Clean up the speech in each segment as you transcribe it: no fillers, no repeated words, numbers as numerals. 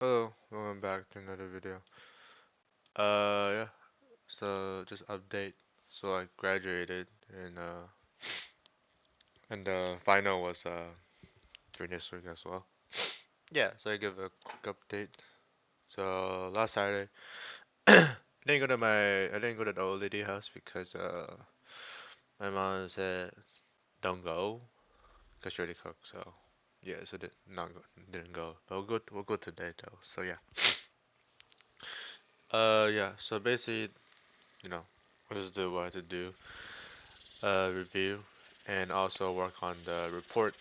Hello, welcome back to another video. Yeah, so just update. So I graduated and the final was during this week as well. Yeah, so I give a quick update. So last Saturday, I didn't go to the old lady house because my mom said don't go because she already cooked. So yeah, so didn't go. But we'll go today though. So yeah. Yeah. So basically, you know, we'll just do what I had to do. Review and also work on the report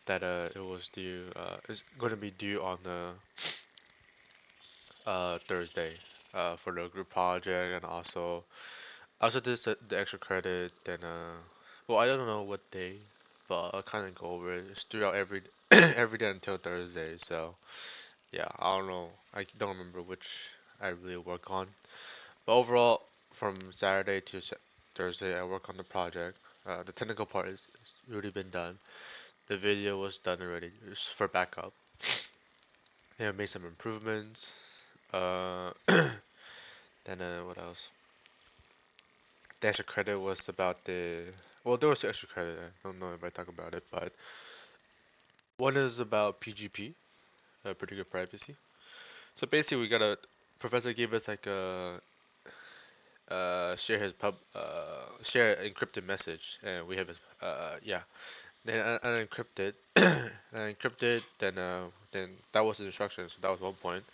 that it was due is going to be due on the Thursday for the group project, and also did the extra credit. Then well, I don't know what day, but I'll kind of go over it. It's throughout every every day until Thursday. So yeah, I don't know, I don't remember which I really work on, but overall from Saturday to Thursday I work on the project. The technical part is already been done. The video was done already, just for backup. Yeah, I made some improvements. Then what else? The extra credit was about well, there was two extra credit. I don't know if I talk about it, but one is about PGP, particular privacy. So basically, we got a professor gave us like a share an encrypted message, and we have his yeah. Then I encrypted, I encrypted. Then that was the instruction. So that was one point.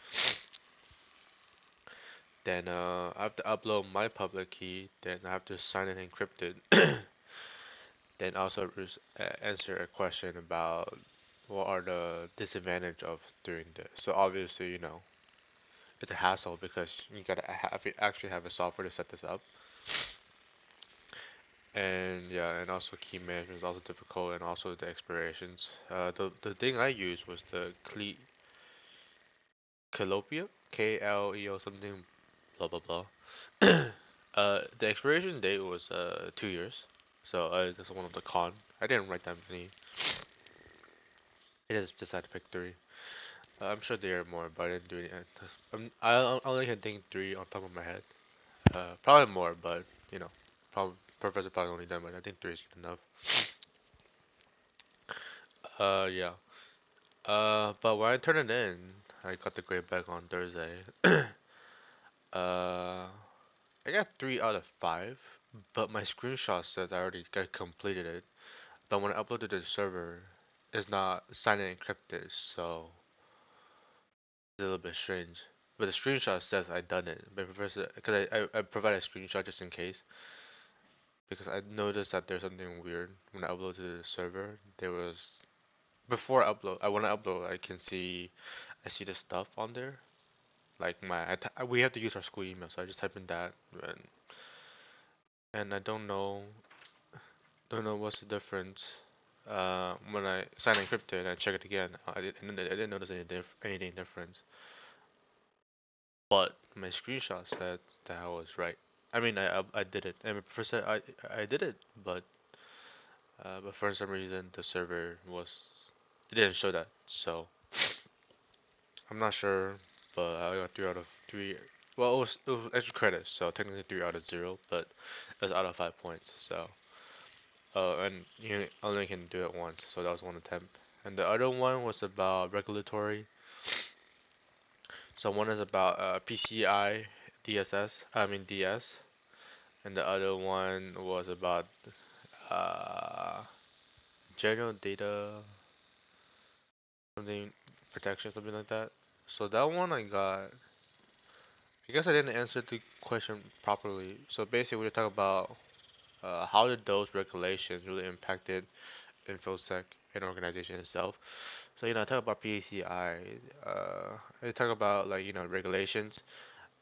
Then I have to upload my public key. Then I have to sign it encrypted. Then also answer a question about what are the disadvantage of doing this. So obviously, it's a hassle because you gotta actually have a software to set this up. And yeah, and also key management is also difficult, and also the expirations. The thing I used was the Calopia, KLEO something, blah blah blah. The expiration date was 2 years, so that's one of the con. I didn't write that many. I just decided to pick three. I'm sure there are more, but I didn't do any. I only can think three on top of my head. Probably more, but you know, probably Professor probably only done, but I think three is good enough. Yeah. But when I turned it in, I got the grade back on Thursday. Uh, I got 3 out of 5, but my screenshot says I already got completed it. But when I uploaded to the server, it's not signed and encrypted, so it's a little bit strange. But the screenshot says I done it. But professor, because I provided a screenshot just in case, because I noticed that there's something weird when I upload to the server. There was before I upload, I when I upload, I see the stuff on there. Like we have to use our school email, so I just type in that, and I don't know what's the difference. When I sign encrypted and I check it again, I didn't notice anything different. But my screenshot said that I was right. I mean, I did it. And first I did it, but for some reason the server it didn't show that. So I'm not sure, but I got 3 out of 3. Well, it was extra credit, so technically 3 out of 0, but it was out of 5 points. So and you only can do it once, so that was one attempt. And the other one was about regulatory. So one is about PCI DSS, I mean DS, and the other one was about uh, general data something protection, something like that. So that one I got. I guess I didn't answer the question properly. So basically, we talk about how did those regulations really impacted InfoSec and organization itself. So I talk about PCI. I talk about like regulations.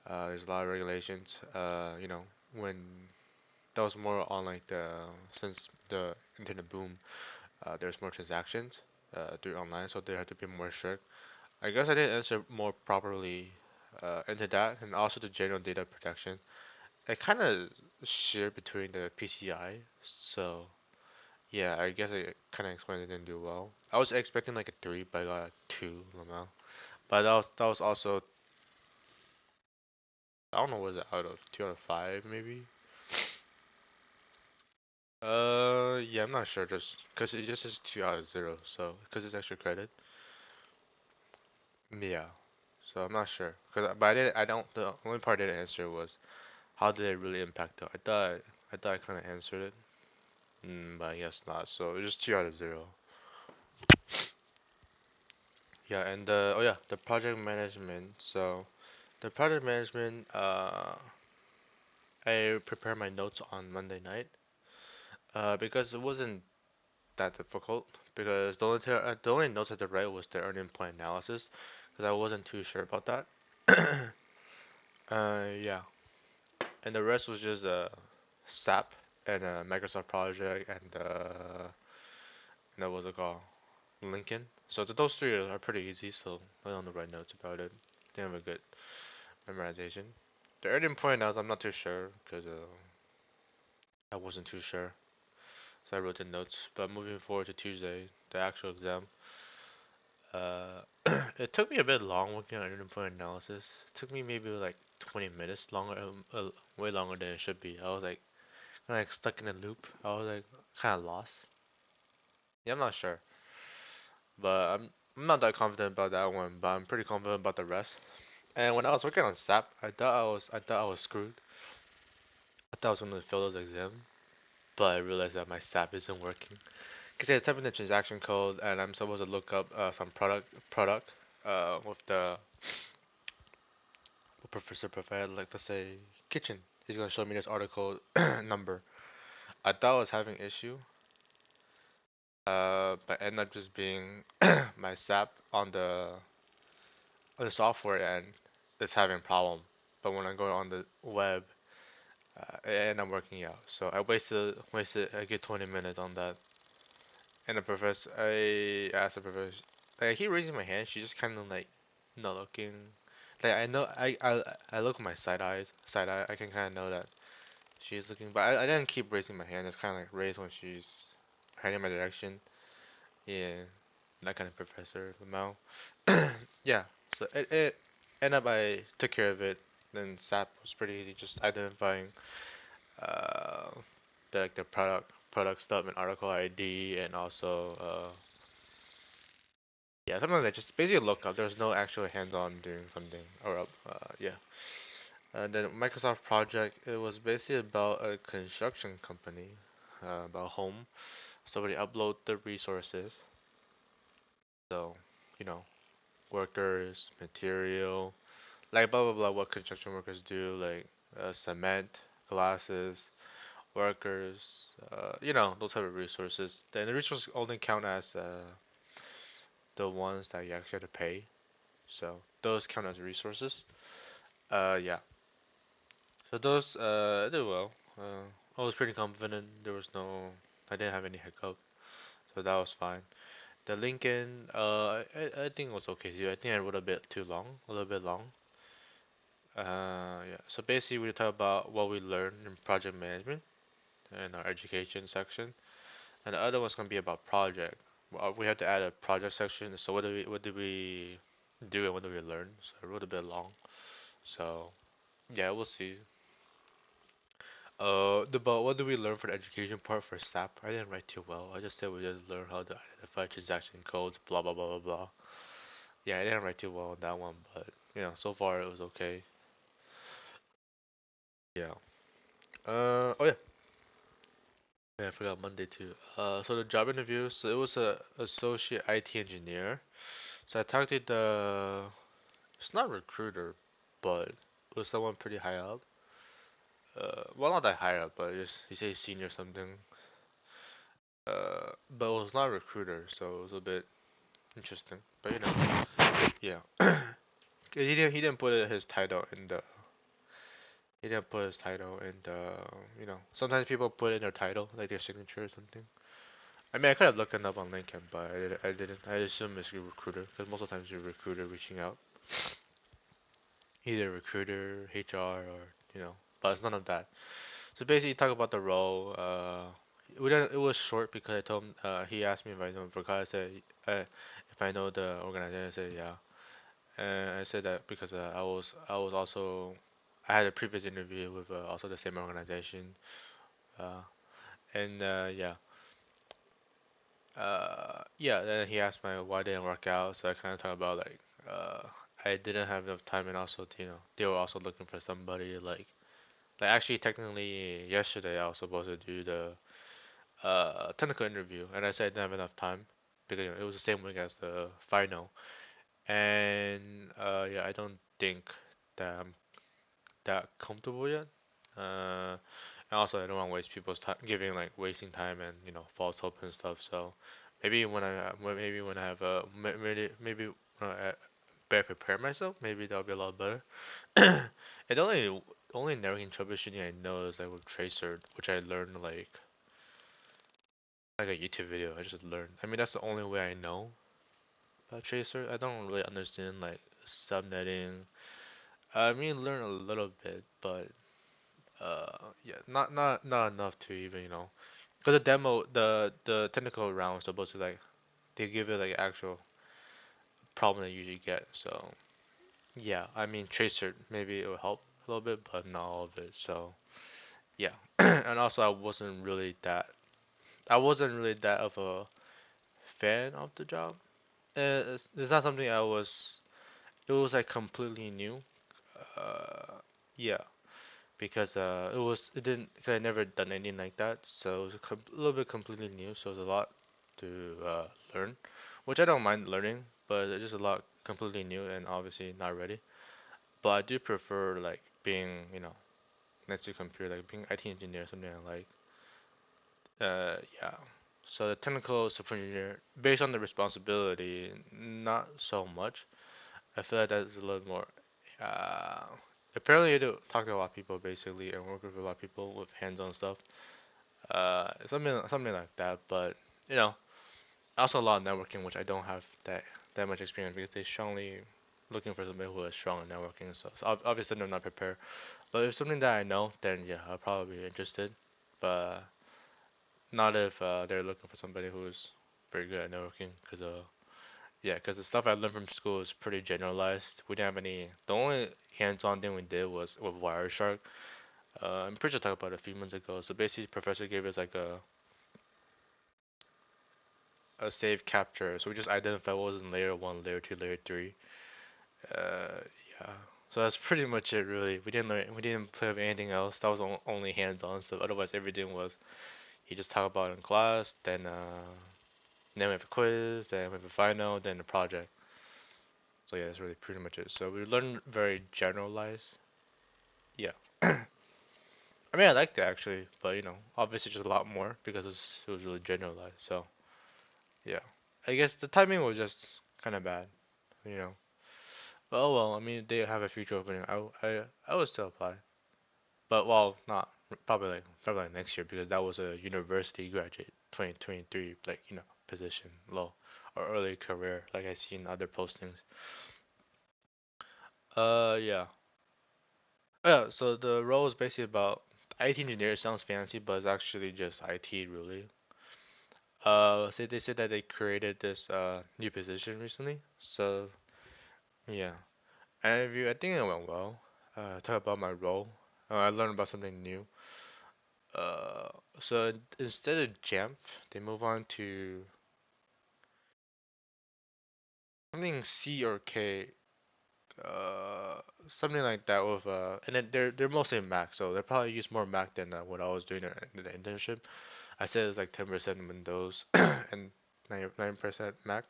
There's a lot of regulations. When that was more on like since the internet boom, there's more transactions through online, so they had to be more strict. I guess I didn't answer more properly into that, and also the general data protection. I kind of share between the PCI, so Yeah, I guess I kind of explained it didn't do well. I was expecting like a 3, but I got a 2 somehow. But that was also, I don't know, was it out of 2 out of 5 maybe? Yeah, I'm not sure, just because it just says 2 out of 0, so because it's extra credit. Yeah, so I'm not sure. But I don't. The only part I didn't answer was how did it really impact though. I thought I kind of answered it, but I guess not. So it's just 2 out of 0. Yeah, and oh yeah, the project management. So the project management, I prepared my notes on Monday night, because it wasn't that difficult. Because the only notes I had to write was the earning point analysis, because I wasn't too sure about that. Yeah, and the rest was just SAP and a Microsoft project and what was it called? Lincoln. So those three are pretty easy. So I don't write notes about it. They have a good memorization. The earning point analysis, I'm not too sure because I wasn't too sure. So I wrote the notes. But moving forward to Tuesday, the actual exam, uh, it took me a bit long working on earning point analysis. It took me maybe like 20 minutes longer, way longer than it should be. I was like stuck in a loop. I was like kind of lost. Yeah, I'm not sure, but I'm not that confident about that one. But I'm pretty confident about the rest. And when I was working on SAP, I thought I was screwed. I thought I was gonna fail those exams, but I realized that my SAP isn't working. Cause I type in the transaction code and I'm supposed to look up some product with the professor provided, like let's say kitchen. He's gonna show me this article number. I thought I was having issue, but ended up just being my SAP on the software end is having problem. But when I go on the web, it ended up working out. So I wasted a good 20 minutes on that. And the professor, I asked the professor, like I keep raising my hand. She's just kind of like not looking. Like I know I look with my side eye. I can kind of know that she's looking, but I didn't keep raising my hand. It's kind of like raised when she's heading my direction. Yeah, that kind of professor, Lamau. Yeah, so it ended up I took care of it. Then SAP was pretty easy, just identifying uh the product stuff and article ID and also yeah, something like that. Just basically look up. There's no actual hands-on doing something or yeah. Then Microsoft project, it was basically about a construction company, about home. Somebody upload the resources, so you know workers, material, like blah blah blah. What construction workers do, like cement, glasses, workers, those type of resources. Then the resources only count as the ones that you actually have to pay. So those count as resources. Yeah. So those I did well. I was pretty confident. I didn't have any hiccup, so that was fine. The Lincoln, I think it was okay too. I think I wrote a bit too long, a little bit long. Yeah. So basically, we talk about what we learned in project management in our education section, and the other one's gonna be about project. Well, we had to add a project section. So what did we do and what did we learn? So I wrote a bit long. So yeah, we'll see. But what do we learn for the education part for SAP? I didn't write too well. I just said we just learn how to identify transaction codes, blah blah blah blah blah. Yeah, I didn't write too well on that one, but so far it was okay. Yeah. Oh yeah. Yeah, I forgot Monday too. So the job interview, so it was a associate IT engineer. So I talked to it's not recruiter, but it was someone pretty high up. Well, not that high up, but just he says senior something. But it was not a recruiter, so it was a bit interesting. But yeah. He didn't put his title in the he didn't put his title in the sometimes people put in their title like their signature or something. I mean I could have looked it up on LinkedIn, but I didn't. I assume it's a recruiter because most of the times it's a recruiter reaching out, either recruiter, HR, or but it's none of that. So basically, talk about the role. we didn't, it was short because I told him, he asked me if I know Verkada. I said, if I know the organization. I said, yeah. And I said that because I was also, I had a previous interview with also the same organization. Uh, and yeah. Yeah, then he asked me why it didn't work out, so I kind of talked about like, I didn't have enough time, and also, they were also looking for somebody like actually technically yesterday I was supposed to do the technical interview, and I said I didn't have enough time because it was the same week as the final, and yeah, I don't think that I'm that comfortable yet. And also I don't want to waste people's time, giving like wasting time and false hope and stuff. So maybe when I have maybe when I better prepare myself, maybe that'll be a lot better. And the only networking troubleshooting I know is like with Tracer, which I learned like a YouTube video. I just learned. I mean, that's the only way I know about Tracer. I don't really understand like subnetting. I mean, learn a little bit, but yeah, not enough to even because the demo, the technical round was supposed to like they give it like actual problem that you usually get. So yeah, I mean, Tracer maybe it will help a little bit, but not all of it. So yeah, and also I wasn't really that of a fan of the job. It's not something I was. It was like completely new. Uh, yeah, because it didn't. Cause I never done anything like that, so it was a little bit completely new. So it was a lot to learn, which I don't mind learning, but it's just a lot completely new and obviously not ready. But I do prefer like being next to computer, like being IT engineer, something I like. Yeah. So the technical support engineer, based on the responsibility, not so much. I feel like that's a little more. Uh, Apparently, you do talk to a lot of people basically, and work with a lot of people with hands-on stuff. Something like that. But you know, also a lot of networking, which I don't have that much experience because they strongly looking for somebody who is strong in networking and stuff. So obviously, I'm not prepared. But if something that I know, then yeah, I'll probably be interested. But not if they're looking for somebody who's very good at networking, because yeah, because the stuff I learned from school is pretty generalized. We didn't have any. The only hands-on thing we did was with Wireshark. I'm pretty sure I talked about it a few months ago. So basically, the professor gave us like a save capture. So we just identified what was in layer one, layer two, layer three. Uh, yeah. So that's pretty much it, really. We didn't play with anything else. That was only hands-on stuff. Otherwise, everything was he just talked about it in class. Then we have a quiz. Then we have a final. Then a project. So yeah, that's really pretty much it. So we learned very generalized. Yeah. I mean, I liked it actually, but obviously just a lot more because it was really generalized. So yeah, I guess the timing was just kind of bad, you know. But oh well, I mean, they have a future opening. I would still apply, but well, not probably like next year because that was a university graduate 2023 like position low or early career like I see in other postings. Yeah. Yeah, so the role is basically about IT engineer. Sounds fancy, but it's actually just IT really. So they said that they created this new position recently. So yeah, and if you, I think it went well. Talk about my role. I learned about something new. Uh, so instead of Jamf, they move on to something C or K, something like that with and then they're mostly Mac, so they probably use more Mac than what I was doing in the internship. I said it's like 10% Windows and 9% Mac.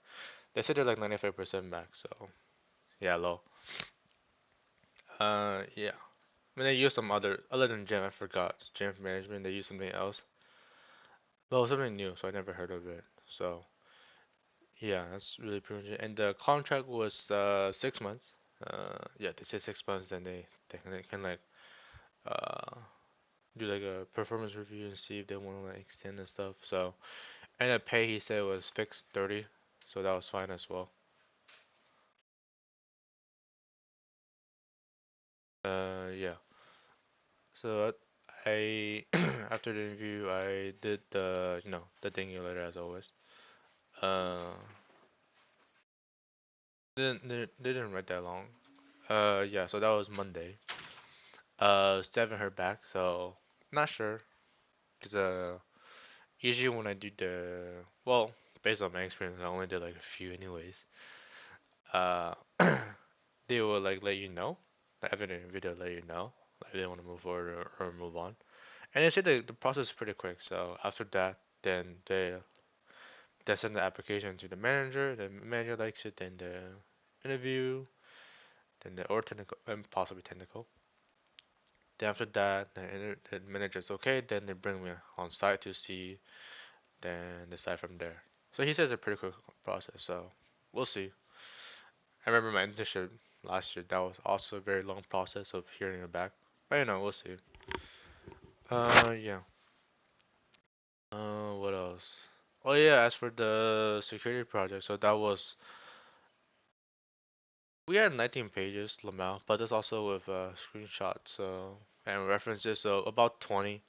They said they're like 95% Mac, so yeah, low. Yeah. I mean, they use some other than Gem, I forgot. Gem management, they use something else. Well, something new, so I never heard of it. So yeah, that's really pretty much it. And the contract was 6 months. Yeah, they say 6 months, then they can like uh do like a performance review and see if they want to like extend and stuff. So and the pay he said was fixed 30, so that was fine as well. Yeah. So I after the interview, I did the the thank you letter as always. Uh, they didn't write that long. Yeah, so that was Monday. Still haven't heard back, so not sure. Cause usually when I do well, based on my experience, I only did like a few anyways. Uh, they will like let you know. Like after the interview, they'll let you know like if they want to move forward or move on. And they say the process is pretty quick. So after that, then they send the application to the manager. The manager likes it, then the interview, then the or technical and possibly technical. Then after that, the manager's okay. Then they bring me on site to see, then decide from there. So he says it's a pretty quick process. So we'll see. I remember my internship last year. That was also a very long process of hearing it back. But we'll see. Yeah. What else? Oh yeah, as for the security project, so that was we had 19 pages, Lamau, but there's also with screenshots, and references, so about 20.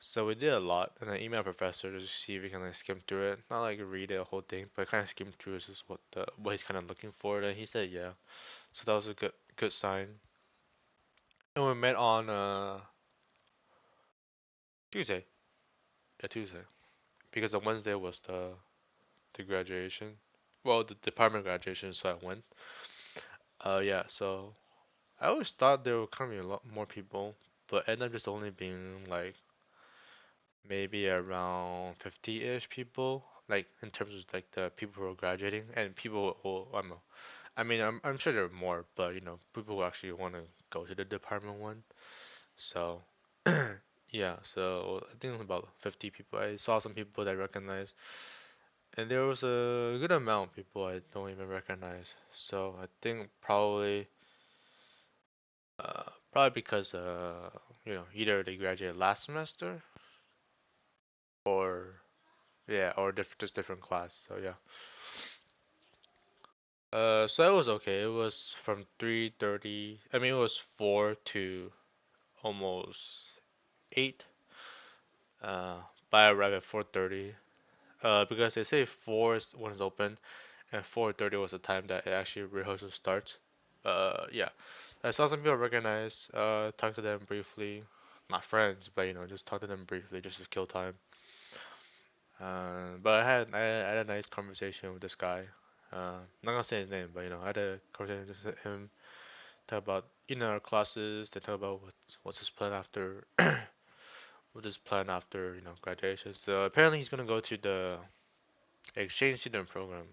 So we did a lot, and I emailed professor to see if we can like skim through it, not like read the whole thing, but kind of skim through is just what he's kind of looking for. And he said yeah, so that was a good sign. And we met on Tuesday, yeah Tuesday, because on Wednesday was the graduation, well the department graduation, so I went. Yeah, so I always thought there were coming a lot more people, but ended up just only being like maybe around 50-ish people, like in terms of like the people who are graduating and people who I mean I'm sure there are more, but people who actually want to go to the department one. So yeah, so I think about 50 people. I saw some people that I recognize, and there was a good amount of people I don't even recognize. So I think probably because either they graduated last semester or yeah, or just different class. So yeah. So it was okay. It was from 3:30. I mean, it was 4 to almost 8. Uh, but I arrived at 4:30. Because they say 4 is when it's open, and 4:30 was the time that it actually rehearsal starts. Yeah. I saw some people recognize. Talked to them briefly. Not friends, but just talk to them briefly just to kill time. But I had a nice conversation with this guy. Not gonna say his name, but I had a conversation with him. Talk about our classes. They talk about what's his plan after what's his plan after graduation. So apparently he's gonna go to the exchange student program.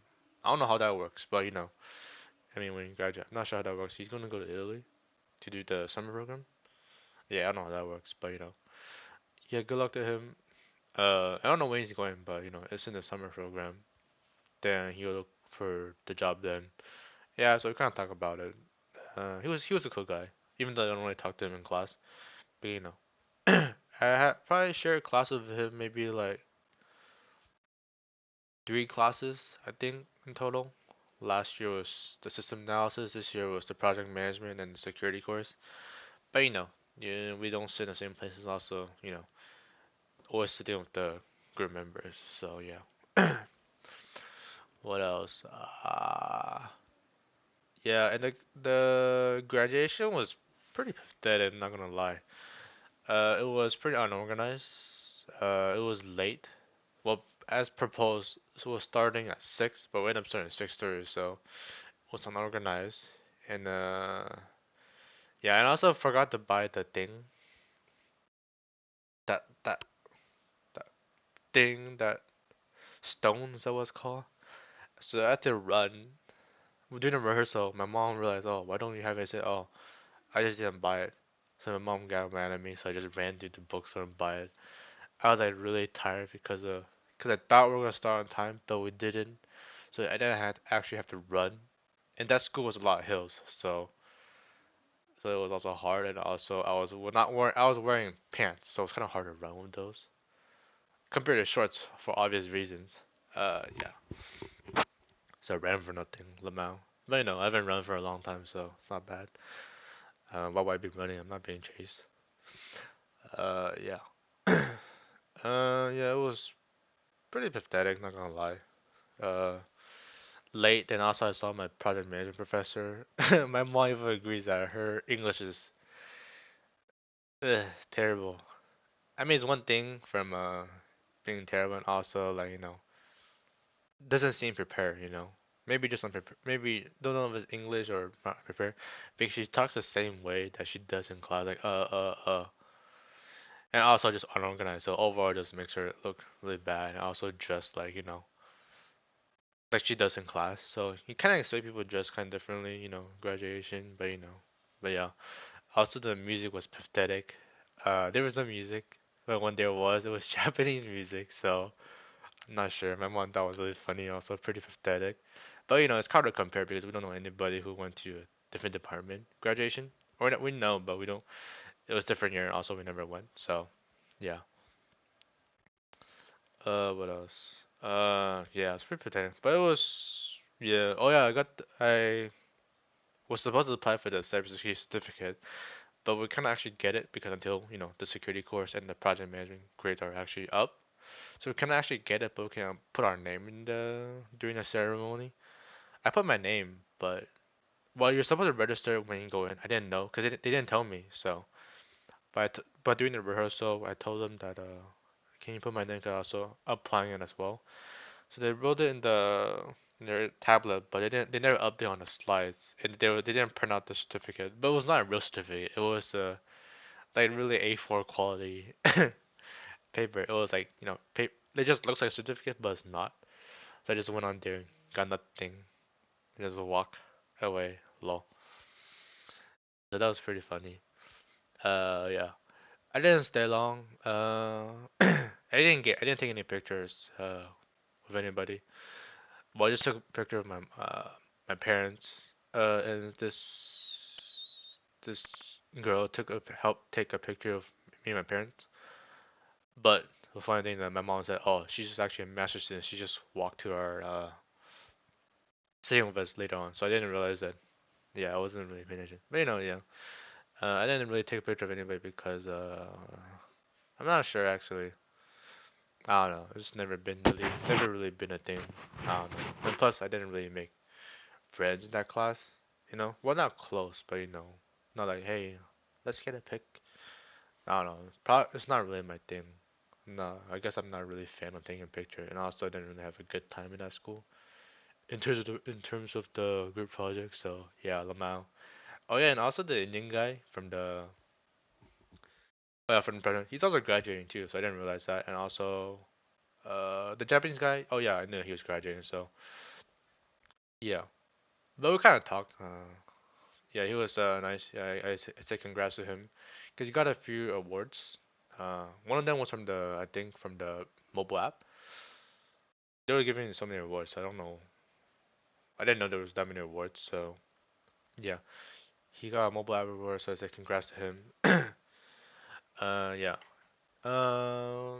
I don't know how that works, but I mean when you graduate, I'm not sure how that works. He's gonna go to Italy to do the summer program. Yeah, I don't know how that works, but yeah, good luck to him. I don't know when he's going, but it's in the summer program. Then he'll look for the job then. Yeah, so we kind of talk about it. He was a cool guy, even though I don't really talk to him in class. But I had probably shared class with him maybe like 3 classes, I think, in total. Last year was the system analysis. This year was the project management and the security course. But yeah, we don't sit in the same places. Also, always sitting with the group members. So yeah. What else? Yeah, and the graduation was pretty pathetic, not gonna lie. It was pretty unorganized. It was late. Well, as proposed, so it was starting at 6, but we ended up starting at 6:30, so it was unorganized. And yeah, and I also forgot to buy the thing, that that that thing, that stone, is that what it's called? So I had to run. We're doing a rehearsal. My mom realized, oh, why don't you have it? I said, oh, I just didn't buy it. So my mom got mad at me, so I just ran to the bookstore and buy it. I was like really tired because I thought we were gonna start on time, but we didn't. So I didn't actually have to run. And that school was a lot of hills, so it was also hard. And also I was not wearing I was wearing pants, so it was kind of hard to run with those compared to shorts for obvious reasons. Yeah. So I ran for nothing, Lamau. But I haven't run for a long time, so it's not bad. Why would I be running? I'm not being chased. Yeah. Yeah, it was pretty pathetic, not gonna lie. Uh, Late, and also I saw my project management professor. My mom even agrees that her English is terrible. I mean, it's one thing from being terrible, and also like doesn't seem prepared. Maybe just unprepared. Maybe don't know if it's English or not prepared, because she talks the same way that she does in class, like and also just unorganized. So overall, just makes her look really bad, and also just like she does in class. So you kind of expect people to dress kind of differently, graduation, but yeah. Also, the music was pathetic. There was no music, but when there was, it was Japanese music. So I'm not sure. My mom thought it was really funny, also pretty pathetic. But it's hard to compare because we don't know anybody who went to a different department graduation. Or we know, but we don't. It was different year, and also we never went. So yeah. What else? Yeah, it's pretty pathetic. But it was yeah. Oh yeah, I was supposed to apply for the cybersecurity certificate, but we can't actually get it because until the security course and the project management grades are actually up, so we can't actually get it, but we can put our name in the during the ceremony. I put my name, but well, you're supposed to register when you go in. I didn't know because they didn't tell me. So, but during the rehearsal, I told them that can you put my name? 'Cause I'm also applying it as well. So they wrote it in their tablet, but they never update on the slides, and they didn't print out the certificate. But it was not a real certificate. It was like really A4 quality paper. It was like it just looks like a certificate, but it's not. So I just went on there, got nothing, and just walk away. Lol. So that was pretty funny. Yeah. I didn't stay long. I didn't take any pictures with anybody. Well, I just took a picture of my parents. And this girl helped take a picture of me and my parents. But the funny thing that my mom said, oh, she's just actually a master's student. She just walked to our sitting with us later on. So I didn't realize that. Yeah, I wasn't really paying attention. But yeah. I didn't really take a picture of anybody because I'm not sure actually. I don't know. It's never really been a thing. I don't know. And plus, I didn't really make friends in that class. Well, not close, but not like, hey, let's get a pic. I don't know. It's not really my thing. No, I guess I'm not really a fan of taking a picture, and also I didn't really have a good time in that school in terms of the group project. So yeah, Lamau. Oh yeah, and also the Indian guy from the president, he's also graduating too. So I didn't realize that, and also the Japanese guy. Oh yeah, I knew he was graduating. So yeah, but we kind of talked. Yeah, he was nice. Yeah, I say congrats to him because he got a few awards. One of them was from I think from the mobile app. They were giving so many awards. So I don't know. I didn't know there was that many awards. So yeah, he got a mobile app award. So I say congrats to him. Yeah. Uh,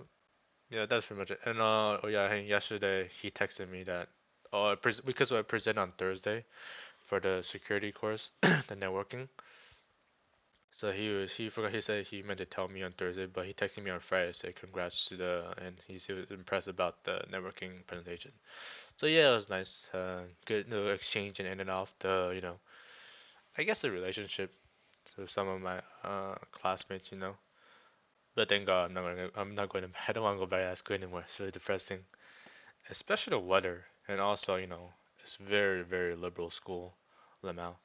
yeah, that's pretty much it. And oh yeah, I think yesterday he texted me that because I present on Thursday for the security course, the networking. So he forgot he said he meant to tell me on Thursday, but he texted me on Friday say congrats to and he was impressed about the networking presentation. So yeah, it was nice. Good exchange and ended off I guess the relationship with some of my classmates. But thank God I'm not going to I don't want to go back to that school anymore. It's really depressing, especially the weather, and also it's very very liberal school, Lamau.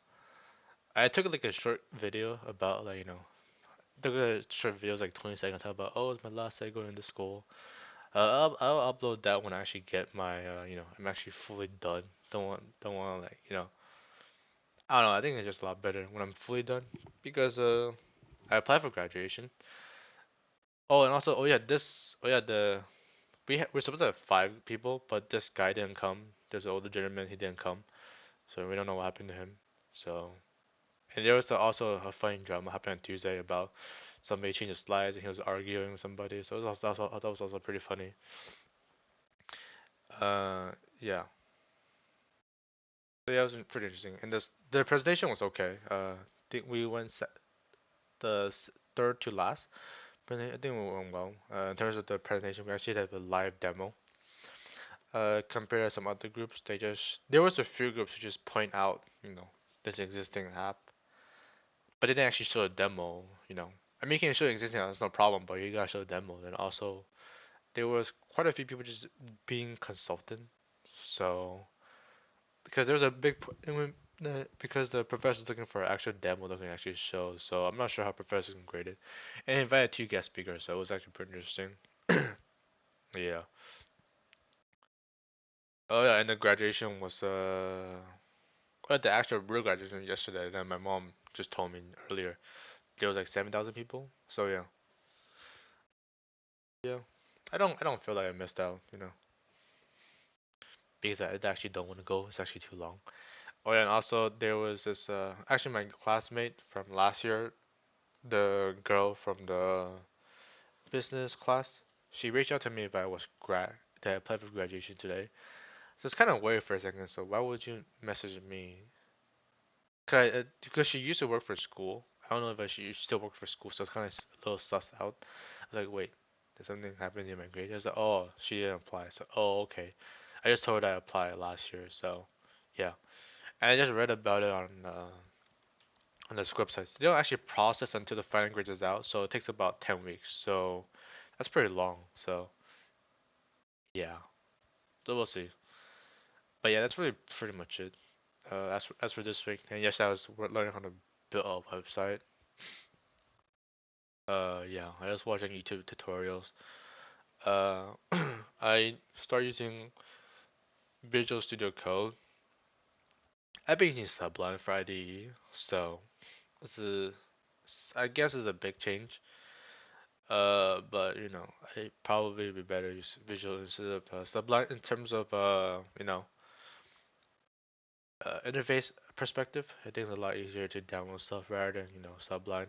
I took like a short video about the short videos like 20 seconds talk about it's my last day going to school. I'll upload that when I actually get my I'm actually fully done. Don't want to I don't know. I think it's just a lot better when I'm fully done because I applied for graduation. Oh, and also the we're supposed to have 5 people, but this guy didn't come. There's an older gentleman, he didn't come, so we don't know what happened to him. So and there was also a funny drama happened on Tuesday about somebody changed the slides and he was arguing with somebody. So that was also pretty funny. Uh, yeah. So yeah, it was pretty interesting. And the presentation was okay. I think we went third to last, I think it went well. In terms of the presentation, we actually had a live demo. Compared to some other groups, there was a few groups who just point out, this existing app, but they didn't actually show a demo. I mean, you can show existing app, that's no problem, but you gotta show a demo. And also, there was quite a few people just being consultant. So because there was a big because the professor's looking for an actual demo that can actually show. So I'm not sure how professors can grade it. And he invited two guest speakers, so it was actually pretty interesting. Yeah. Oh yeah, and the graduation was the actual real graduation yesterday. Then my mom just told me earlier there was like 7,000 people. So yeah, yeah. I don't feel like I missed out, because I actually don't want to go. It's actually too long. Oh yeah, and also there was this actually my classmate from last year, the girl from the business class. She reached out to me if I was that I applied for graduation today. So it's kind of weird for a second. So why would you message me? Because she used to work for school. I don't know if she still works for school, so it's kind of a little sus out. I was like, wait, did something happen in my grade? I was like, oh, she didn't apply. So, oh, okay. I just told her I applied last year, so yeah. And I just read about it on the script sites. They don't actually process until the final grades is out, so it takes about 10 weeks. So that's pretty long. So yeah, so we'll see. But yeah, that's really pretty much it. As for this week, and yes, I was learning how to build a website. Yeah, I was watching YouTube tutorials. Uh, I start using Visual Studio Code. I've been using Sublime for IDE, so it's a, I guess it's a big change. But I probably be better use Visual instead of Sublime in terms of interface perspective. I think it's a lot easier to download stuff rather than Sublime.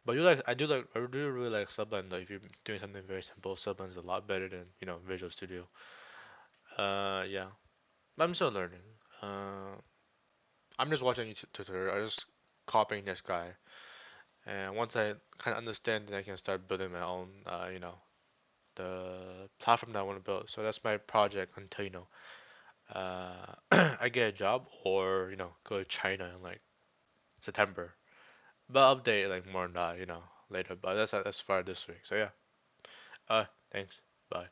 But I do really like Sublime though. If you're doing something very simple, Sublime is a lot better than Visual Studio. Yeah, I'm still learning. Uh, I'm just watching YouTube tutorial. I just copying this guy, and once I kind of understand, then I can start building my own. The platform that I want to build. So that's my project until I get a job or go to China in like September. But I'll update like more on that later. But that's as far this week. So yeah. Thanks. Bye.